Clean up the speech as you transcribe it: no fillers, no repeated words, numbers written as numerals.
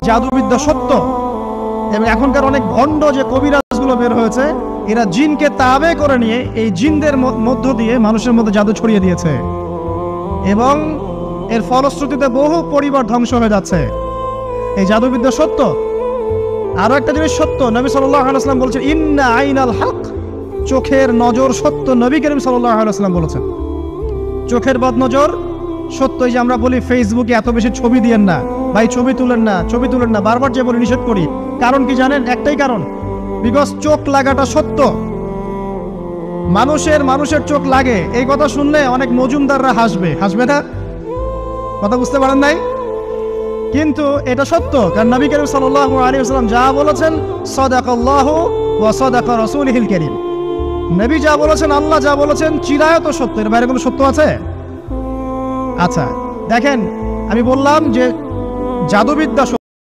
জাদুবিদ্যা সত্য, এবং এখনকার অনেক ভণ্ড যে কবিরাজগুলো বের হয়েছে, এরা জিনকে তাবে করে নিয়ে এই জিনদের মধ্য দিয়ে মানুষের মধ্যে জাদু ছড়িয়ে দিয়েছে, এবং এর ফলশ্রুতিতে বহু পরিবার ধ্বংস হয়ে যাচ্ছে। এই জাদুবিদ্যা সত্য। আরো একটা জিনিস সত্য, নবী সাল্লাল্লাহু আলাইহি ওয়াসাল্লাম বলেছেন ইন্না আইনাল হক, চোখের নজর সত্য। নবী করিম সাল্লাল্লাহু আলাইহি ওয়াসাল্লাম বলেছেন চোখের বদনজর সত্য। এই যে আমরা বলি ফেসবুকে এত বেশি ছবি দিয়েন না ভাই, ছবি তুলেন না, ছবি তুলেন না, বারবার যে বলি নিষেধ করি, কারণ কি জানেন? একটাই কারণ, বিকজ চোখ লাগাটা সত্য। মানুষের চোখ লাগে, এই কথা শুনলে অনেক মজুমদাররা হাসবে না? কথা বুঝতে পারেন নাই? কিন্তু এটা সত্য, কারণ নবী করিম সাল্লাল্লাহু আলাইহি ওয়াসাল্লাম যা বলেছেন সাদাকাল্লাহু ওয়া সাদাকা রাসূলুহুল কারীম, নবী যা বলেছেন, আল্লাহ যা বলেছেন চিরায়ত সত্য, এর বাইরে কোনো সত্য আছে? আচ্ছা দেখেন, আমি বললাম যে জাদুবিদ্যা